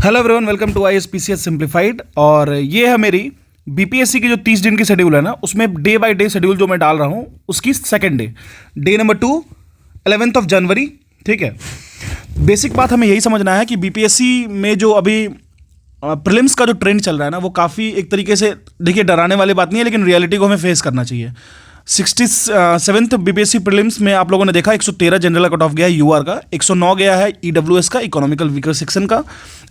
Hello everyone, welcome to ISPCS simplified. और ये है मेरी बीपीएससी की जो 30 दिन की शेड्यूल है ना, उसमें डे बाय डे शेड्यूल जो मैं डाल रहा हूँ उसकी सेकंड डे नंबर 2 11th जनवरी। ठीक है, बेसिक बात हमें यही समझना है कि बीपीएससी में जो अभी प्रीलिम्स का जो ट्रेंड चल रहा है ना, वो काफ़ी एक तरीके से, देखिए, डराने वाली बात नहीं है, लेकिन रियलिटी को हमें फेस करना चाहिए। 67th बीपीएससी प्रीलिम्स में आप लोगों ने देखा 113 जनरल कट ऑफ गया है यूआर का, 109 गया है ईडब्ल्यूएस का, इकोनॉमिकल वीकर सेक्शन का,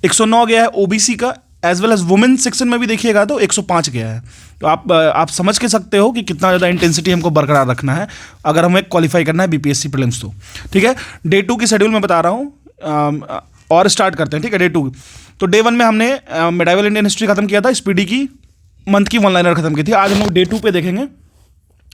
109 गया है ओबीसी का, as well as women section में भी देखिएगा तो 105 गया है। तो आप समझ के सकते हो कि कितना ज़्यादा इंटेंसिटी हमको बरकरार रखना है अगर हमें क्वालिफाई करना है बीपीएससी प्रीलिम्स। तो ठीक है, डे 2 की शेड्यूल मैं बता रहा हूँ और स्टार्ट करते हैं। ठीक है, डे 2। तो डे 1 में हमने मेडाइवल इंडियन हिस्ट्री खत्म किया था, स्पीडी की मंथ की वन लाइनर खत्म की थी। आज हम लोग डे 2 पे देखेंगे।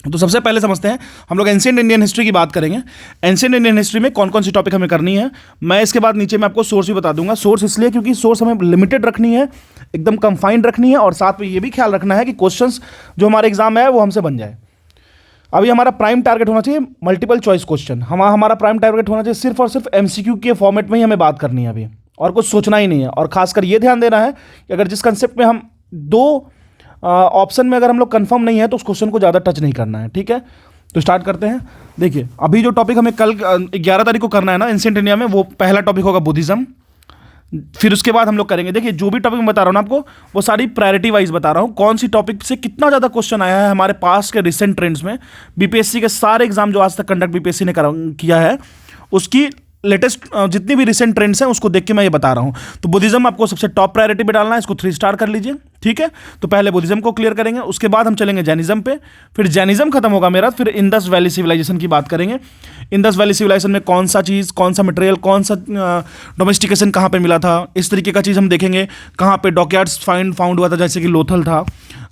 तो सबसे पहले समझते हैं, हम लोग एंशिएंट इंडियन हिस्ट्री की बात करेंगे। एंशिएंट इंडियन हिस्ट्री में कौन कौन सी टॉपिक हमें करनी है, मैं इसके बाद नीचे में आपको सोर्स भी बता दूंगा। सोर्स इसलिए क्योंकि सोर्स हमें लिमिटेड रखनी है, एकदम कंफाइंड रखनी है, और साथ में ये भी ख्याल रखना है कि क्वेश्चंस जो हमारे एग्जाम में है वो हमसे बन जाए। अभी हमारा प्राइम टारगेट होना चाहिए मल्टीपल चॉइस क्वेश्चन। हमारा प्राइम टारगेट होना चाहिए सिर्फ और सिर्फ एमसीक्यू के फॉर्मेट में ही हमें बात करनी है अभी, और कुछ सोचना ही नहीं है। और खासकर ये ध्यान देना है कि अगर जिस कंसेप्ट में हम दो ऑप्शन में अगर हम लोग कंफर्म नहीं है तो उस क्वेश्चन को ज़्यादा टच नहीं करना है। ठीक है, तो स्टार्ट करते हैं। देखिए, अभी जो टॉपिक हमें कल 11 तारीख को करना है ना एंशिएंट इंडिया में, वो पहला टॉपिक होगा बुद्धिज्म। फिर उसके बाद हम लोग करेंगे, देखिए जो भी टॉपिक मैं बता रहा हूँ ना आपको, वो सारी प्रायोरिटी वाइज बता रहा हूँ, कौन सी टॉपिक से कितना ज़्यादा क्वेश्चन आया है हमारे पास के रिसेंट ट्रेंड्स में। बीपीएससी के सारे एग्जाम जो आज तक कंडक्ट बीपीएससी ने किया है, उसकी लेटेस्ट जितनी भी रिसेंट ट्रेंड्स हैं उसको देख के मैं ये बता रहा हूँ। तो बुद्धिज्म आपको सबसे टॉप प्रायोरिटी पे डालना है, इसको 3 स्टार कर लीजिए। ठीक है, तो पहले बुद्धिज्म को क्लियर करेंगे, उसके बाद हम चलेंगे जैनिज्म पे। फिर जैनिज्म खत्म होगा मेरा, फिर इंडस वैली सिविलाइजेशन की बात करेंगे। इंडस वैली सिविलाइजेशन में कौन सा चीज़, कौन सा मटेरियल, कौन सा डोमेस्टिकेशन कहाँ पे मिला था, इस तरीके का चीज़ हम देखेंगे। कहाँ पे डॉकयार्ड्स फाउंड हुआ था, जैसे कि लोथल था,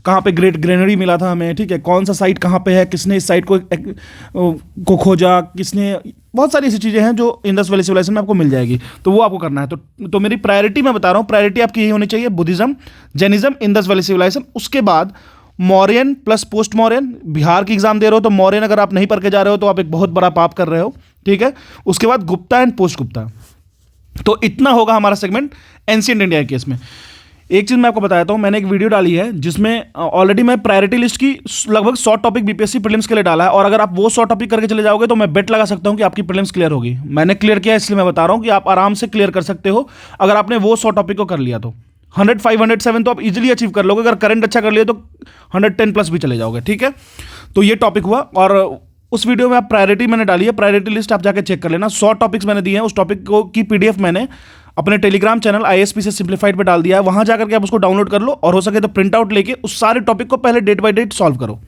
कहाँ पे ग्रेट ग्रेनरी मिला था हमें। ठीक है, कौन सा साइट कहाँ पे है, किसने इस साइट को खोजा, किसने, बहुत सारी ऐसी चीज़ें हैं जो इंडस वैली सिविलाइजेशन में आपको मिल जाएगी, तो वो आपको करना है। तो मेरी प्रायोरिटी मैं बता रहा हूँ, प्रायोरिटी आपकी यही होनी चाहिए, Buddhism, Jainism, Indus valley civilisation. उसके बाद Mauryan plus post Mauryan. Bihar की एग्जाम दे रहे हो तो मौर्यन अगर आप नहीं पढ़ के जा रहे हो तो आप एक बहुत बड़ा पाप कर रहे हो। ठीक है, उसके बाद गुप्ता एंड पोस्ट गुप्ता। तो इतना होगा हमारा सेगमेंट एंशिएंट इंडिया के केस में। एक चीज़ मैं आपको बताता हूँ, मैंने एक वीडियो डाली है जिसमें ऑलरेडी मैं प्रायोरिटी लिस्ट की लगभग 100 टॉपिक बीपीएससी प्रीलिम्स के लिए डाला है, और अगर आप वो 100 टॉपिक करके चले जाओगे तो मैं बेट लगा सकता हूँ कि आपकी प्रीलिम्स क्लियर होगी। मैंने क्लियर किया, इसलिए मैं बता रहा हूँ कि आप आराम से क्लियर कर सकते हो अगर आपने वो 100 टॉपिक को कर लिया तो। 105, 107 तो आप इजीली अचीव कर लोगे। अगर करंट अच्छा कर लिया तो 110 प्लस भी चले जाओगे। ठीक है, तो ये टॉपिक हुआ। और उस वीडियो में आप प्रायोरिटी मैंने डाली है, प्रायोरिटी लिस्ट आप जाके चेक कर लेना। 100 टॉपिक्स मैंने दिए हैं, उस टॉपिक को की पीडीएफ मैंने अपने टेलीग्राम चैनल आईएसपीसीएस सिंप्लीफाइड पे डाल दिया है। वहां जाकर के आप उसको डाउनलोड कर लो, और हो सके तो प्रिंट आउट लेके उस सारे टॉपिक को पहले डेट बाय डेट सॉल्व करो,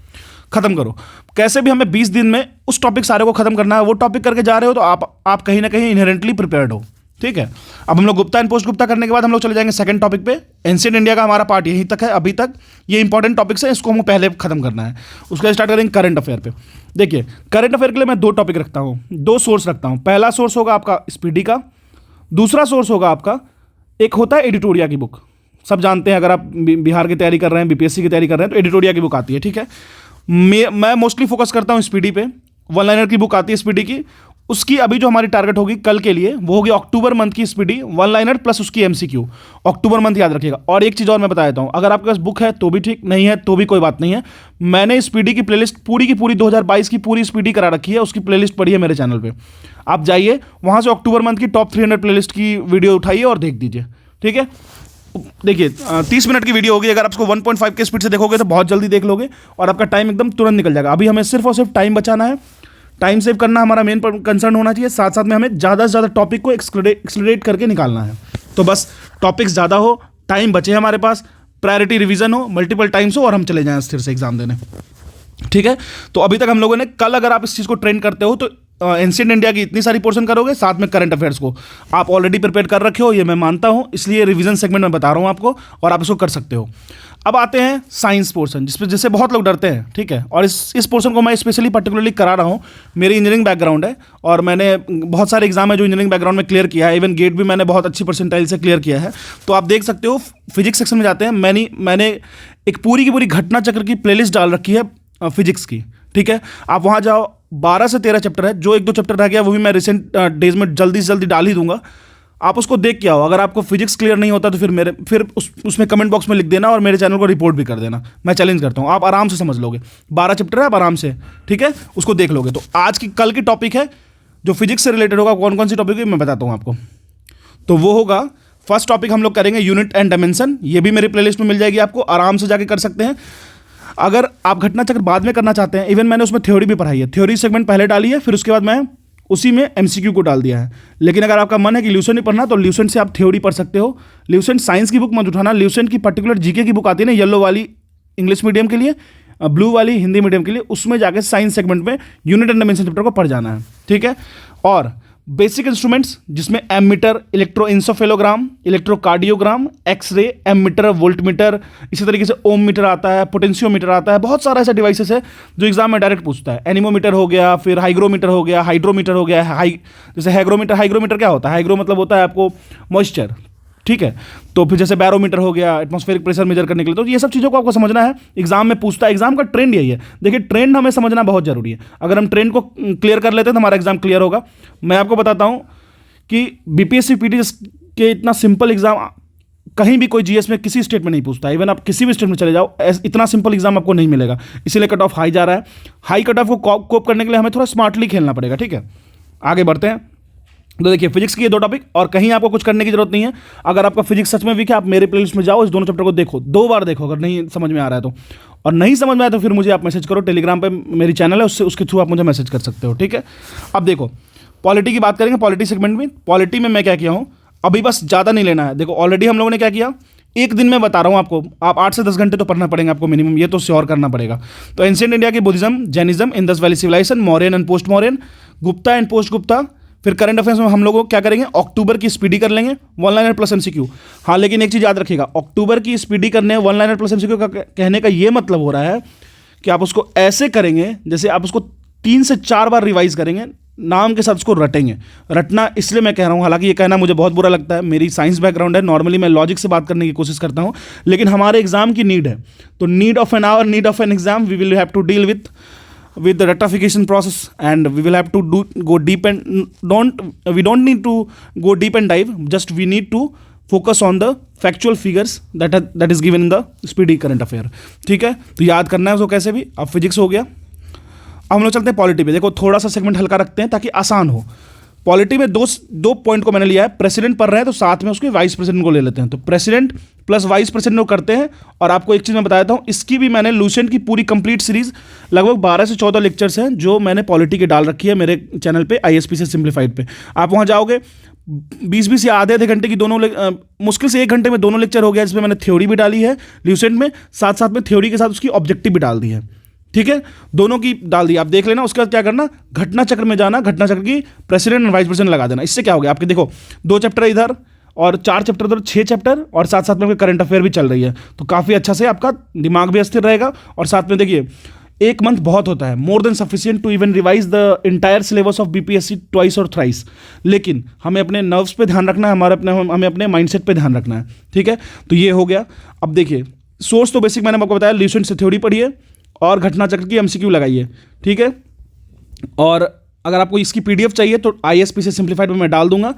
खत्म करो। कैसे भी हमें 20 दिन में उस टॉपिक सारे को खत्म करना है। वो टॉपिक करके जा रहे हो तो आप कहीं ना कहीं इनहेरेंटली प्रिपेयर्ड हो। ठीक है, अब हम लोग गुप्ता एंड पोस्ट गुप्ता करने के बाद हम लोग चले जाएंगे सेकंड टॉपिक पे। एंशिएंट इंडिया का हमारा पार्ट यहीं तक है अभी तक। ये इंपॉर्टेंट टॉपिक्स है, इसको हमें पहले खत्म करना है। उसके बाद स्टार्ट करेंगे करंट अफेयर पे। देखिए, करंट अफेयर के लिए मैं 2 टॉपिक रखता हूँ, 2 सोर्स रखता हूँ। पहला सोर्स होगा आपका स्पीडी का, दूसरा सोर्स होगा आपका, एक होता है एडिटोरिया की बुक। सब जानते हैं, अगर आप बिहार की तैयारी कर रहे हैं, बीपीएससी की तैयारी कर रहे हैं तो एडिटोरिया की बुक आती है। ठीक है, मैं मोस्टली फोकस करता हूँ स्पीडी पे। वन लाइनर की बुक आती है स्पीडी की, उसकी अभी जो हमारी टारगेट होगी कल के लिए वो होगी अक्टूबर मंथ की स्पीडी, वन लाइनर प्लस उसकी एमसीक्यू। अक्टूबर मंथ याद रखिएगा। और एक चीज़ और मैं बता देता हूँ, अगर आपके पास बुक है तो भी ठीक, नहीं है तो भी कोई बात नहीं है। मैंने स्पीडी की प्लेलिस्ट पूरी की पूरी 2022 की पूरी स्पीडी करा रखी है, उसकी प्लेलिस्ट पड़ी है मेरे चैनल पे। आप जाइए वहाँ से अक्टूबर मंथ की टॉप 300 प्लेलिस्ट की वीडियो उठाइए और देख दीजिए। ठीक है, देखिए 30 मिनट की वीडियो होगी। अगर आप उसको 1.5 के स्पीड से देखोगे तो बहुत जल्दी देख लोगे और आपका टाइम एकदम तुरंत निकल जाएगा। अभी हमें सिर्फ और सिर्फ टाइम बचाना है, टाइम सेव करना हमारा मेन कंसर्न होना चाहिए। साथ साथ में हमें ज़्यादा से ज़्यादा टॉपिक को एक्सक्लरेट करके निकालना है। तो बस टॉपिक्स ज़्यादा हो, टाइम बचे हमारे पास, प्रायोरिटी रिवीजन हो, मल्टीपल टाइम्स हो, और हम चले जाएँ फिर से एग्जाम देने। ठीक है, तो अभी तक हम लोगों ने, कल अगर आप इस चीज़ को ट्रेंड करते हो तो एंशिएंट इंडिया की इतनी सारी पोर्शन करोगे, साथ में करंट अफेयर्स को आप ऑलरेडी प्रिपेयर कर रखे हो, ये मैं मानता हूँ, इसलिए रिवीजन सेगमेंट में बता रहा हूँ आपको, और आप इसको कर सकते हो। अब आते हैं साइंस पोर्शन, जिससे बहुत लोग डरते हैं। ठीक है, और इस पोर्शन को मैं स्पेशली पर्टिकुलरली करा रहा हूँ। मेरी इंजीनियरिंग बैकग्राउंड है और मैंने बहुत सारे एग्जाम है जो इंजीनियरिंग बैकग्राउंड में क्लियर किया है। इवन गेट भी मैंने बहुत अच्छी परसेंटाइल से क्लियर किया है। तो आप देख सकते हो, फिजिक्स सेक्शन में जाते हैं, मैंने एक पूरी की पूरी घटना चक्र की प्लेलिस्ट डाल रखी है फिजिक्स की। ठीक है, आप वहाँ जाओ, 12 से 13 चैप्टर है। जो 1-2 चैप्टर रह गया वो भी मैं रिसेंट डेज में जल्दी से जल्दी डाल ही दूंगा। आप उसको देख के आओ। अगर आपको फिजिक्स क्लियर नहीं होता तो फिर उसमें कमेंट बॉक्स में लिख देना और मेरे चैनल को रिपोर्ट भी कर देना। मैं चैलेंज करता हूँ, आप आराम से समझ लोगे। 12 चैप्टर है, आप आराम से, ठीक है, उसको देख लोगे। तो आज की कल की टॉपिक है जो फिजिक्स से रिलेटेड होगा। कौन कौन सी टॉपिक है मैं बताता हूँ आपको। तो वो होगा, फर्स्ट टॉपिक हम लोग करेंगे यूनिट एंड डायमेंशन। ये भी मेरी प्लेलिस्ट में मिल जाएगी, आपको आराम से जाके कर सकते हैं। अगर आप घटना चक्र बाद में करना चाहते हैं, इवन मैंने उसमें थ्योरी भी पढ़ाई है, थ्योरी सेगमेंट पहले डाली है, फिर उसके बाद मैं उसी में एमसीक्यू को डाल दिया है। लेकिन अगर आपका मन है कि ल्यूसेंट ही पढ़ना, तो ल्यूसेंट से आप थ्योरी पढ़ सकते हो। ल्यूसेंट साइंस की बुक मत उठाना, ल्यूसेंट की पर्टिकुलर जीके की बुक आती है ना, येलो वाली इंग्लिश मीडियम के लिए, ब्लू वाली हिंदी मीडियम के लिए, उसमें जाके साइंस सेगमेंट में यूनिट एंड डायमेंशन चैप्टर को पढ़ जाना है, ठीक है। और बेसिक इंस्ट्रूमेंट्स जिसमें ammeter, electroencephalogram, electrocardiogram, x-ray, ammeter, voltmeter, इसी तरीके से ओम मीटर आता है, पोटेंशियोमीटर आता है। बहुत सारा ऐसा डिवाइसेस है जो एग्जाम में डायरेक्ट पूछता है। एनीमोमीटर हो गया, फिर हाइग्रोमीटर हो गया, हाइड्रोमीटर हो गया, जैसे हाइग्रोमीटर क्या होता है? हाइग्रो मतलब होता है आपको मॉइस्चर, ठीक है। तो फिर जैसे बैरोमीटर हो गया, एटमॉस्फेरिक प्रेशर मेजर करने के लिए। तो ये सब चीज़ों को आपको समझना है, एग्जाम में पूछता है। एग्जाम का ट्रेंड यही है। देखिए, ट्रेंड हमें समझना बहुत जरूरी है। अगर हम ट्रेंड को क्लियर कर लेते हैं तो हमारा एग्जाम क्लियर होगा। मैं आपको बताता हूं कि बीपीएससी पीटीएस के इतना सिंपल एग्जाम कहीं भी कोई जीएस में किसी स्टेट में नहीं पूछता। इवन आप किसी भी स्टेट में चले जाओ, इतना सिंपल एग्जाम आपको नहीं मिलेगा। इसीलिए कट ऑफ हाई जा रहा है। हाई कट ऑफ को कोप करने के लिए हमें थोड़ा स्मार्टली खेलना पड़ेगा, ठीक है। आगे बढ़ते हैं। तो देखिए, फिजिक्स की ये 2 टॉपिक, और कहीं आपको कुछ करने की जरूरत नहीं है। अगर आपका फिजिक्स सच में वीक है, आप मेरे प्लेलिस्ट में जाओ, इस दोनों चैप्टर को देखो, 2 बार देखो अगर नहीं समझ में आ रहा है तो। और नहीं समझ में आया तो फिर मुझे आप मैसेज करो, टेलीग्राम पे मेरी चैनल है, उसके थ्रू आप मुझे मैसेज कर सकते हो, ठीक है। अब देखो, पॉलिटी की बात करेंगे। पॉलिटी सेगमेंट में, पॉलिटी में मैं क्या किया हूँ, अभी बस ज़्यादा नहीं लेना है। देखो, ऑलरेडी हम लोगों ने क्या किया, एक दिन में बता रहा हूँ आपको, आप 8 से 10 घंटे तो पढ़ना पड़ेगा आपको मिनिमम, ये तो श्योर करना पड़ेगा। तो एंशिएंट इंडिया की Buddhism, Jainism, Indus valley civilisation, Mauryan and post Mauryan, Gupta and post Gupta. फिर करंट अफेयर्स में हम लोग क्या करेंगे, अक्टूबर की स्पीडी कर लेंगे, 1 लाइनर प्लस एमसीक्यू। हाँ, लेकिन एक चीज़ याद रखिएगा, अक्टूबर की स्पीडी करने 1 लाइनर प्लस एमसीक्यू का कहने का ये मतलब हो रहा है कि आप उसको ऐसे करेंगे जैसे आप उसको 3 से 4 बार रिवाइज करेंगे, नाम के साथ उसको रटेंगे। रटना इसलिए मैं कह रहा हूँ, हालांकि ये कहना मुझे बहुत बुरा लगता है, मेरी साइंस बैकग्राउंड है, नॉर्मली मैं लॉजिक से बात करने की कोशिश करता हूँ, लेकिन हमारे एग्जाम की नीड है। तो need of an hour, need of an exam, we will have to deal with the rectification process, and we will have to go deep and we don't need to go deep and dive, just we need to focus on the factual figures that is given in the speedy current affair, ठीक है। तो याद करना है उसको कैसे भी। अब फिजिक्स हो गया, अब हम लोग चलते हैं पॉलिटी पे। देखो, थोड़ा सा सेगमेंट हल्का रखते हैं ताकि आसान हो। पॉलिटी में दो पॉइंट को मैंने लिया है। प्रेसिडेंट पढ़ रहे हैं तो साथ में उसके वाइस प्रेसिडेंट को ले लेते हैं। तो प्रेसिडेंट प्लस वाइस प्रेसिडेंट को करते हैं। और आपको एक चीज़ मैं बता देता हूँ, इसकी भी मैंने लूसेंट की पूरी कंप्लीट सीरीज, लगभग 12 से 14 लेक्चर्स हैं जो मैंने पॉलिटी के डाल रखी है मेरे चैनल पे, ISPC सिंप्लीफाइड पे। आप वहाँ जाओगे, 20-20 या आधे घंटे की दोनों, मुश्किल से 1 घंटे में दोनों लेक्चर हो गया, जिसमें मैंने थ्योरी भी डाली है ल्यूसेंट में, साथ साथ में थ्योरी के साथ उसकी ऑब्जेक्टिव भी डाल दी है, ठीक है। दोनों की डाल दी, आप देख लेना। उसके बाद क्या करना, घटना चक्र में जाना, घटना चक्र की प्रेसिडेंट और वाइस प्रेसिडेंट लगा देना। इससे क्या हो गया आपके, देखो 2 चैप्टर इधर और 4 चैप्टर उधर, 6 चैप्टर, और साथ साथ में करंट अफेयर भी चल रही है। तो काफ़ी अच्छा से आपका दिमाग भी अस्थिर रहेगा। और साथ में देखिए, 1 मंथ बहुत होता है, more than sufficient to even revise the entire syllabus of BPSC twice और थ्राइस। लेकिन हमें अपने नर्व्स पे ध्यान रखना है, हमें अपने माइंडसेट पे ध्यान रखना है, ठीक है। तो ये हो गया। अब देखिए, सोर्स तो बेसिक मैंने आपको बताया, ल्यूसेंट से थ्योरी पढ़िए और घटना चक्र की एमसीक्यू लगाइए, ठीक है। और अगर आपको इसकी पीडीएफ चाहिए तो ISPC सिंप्लीफाइड में मैं डाल दूंगा,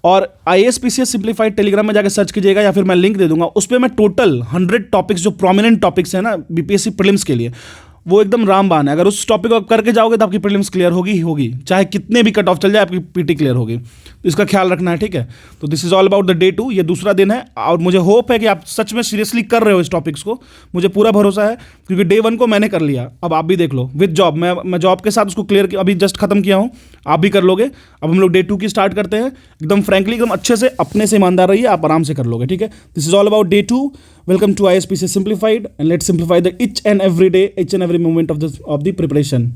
और ISPC सिंप्लीफाइड टेलीग्राम में जाकर सर्च कीजिएगा, या फिर मैं लिंक दे दूंगा। उस पर मैं टोटल 100 टॉपिक्स, जो प्रोमिनेंट टॉपिक्स हैं ना बीपीएससी प्रीलिम्स के लिए, वो एकदम रामबाण है। अगर उस टॉपिक को आप करके जाओगे तो आपकी प्रीलिम्स क्लियर होगी ही होगी, चाहे कितने भी कट ऑफ चल जाए, आपकी पीटी क्लियर होगी। तो इसका ख्याल रखना है, ठीक है। तो this is all about the day 2। ये दूसरा दिन है, और मुझे होप है कि आप सच में सीरियसली कर रहे हो इस टॉपिक्स को। मुझे पूरा भरोसा है, क्योंकि डे 1 को मैंने कर लिया। अब आप भी देख लो विद जॉब, मैं जॉब के साथ उसको क्लियर अभी जस्ट खत्म किया हूँ, आप भी कर लोगे। अब हम लोग डे 2 की स्टार्ट करते हैं। एकदम फ्रैंकली, एकदम अच्छे से, अपने से ईमानदार रहिए, आप आराम से कर लोगे, ठीक है। This is all about day 2। Welcome to ISPC Simplified, and let's simplify the each and every day, each and every moment of the preparation.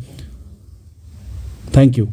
Thank you.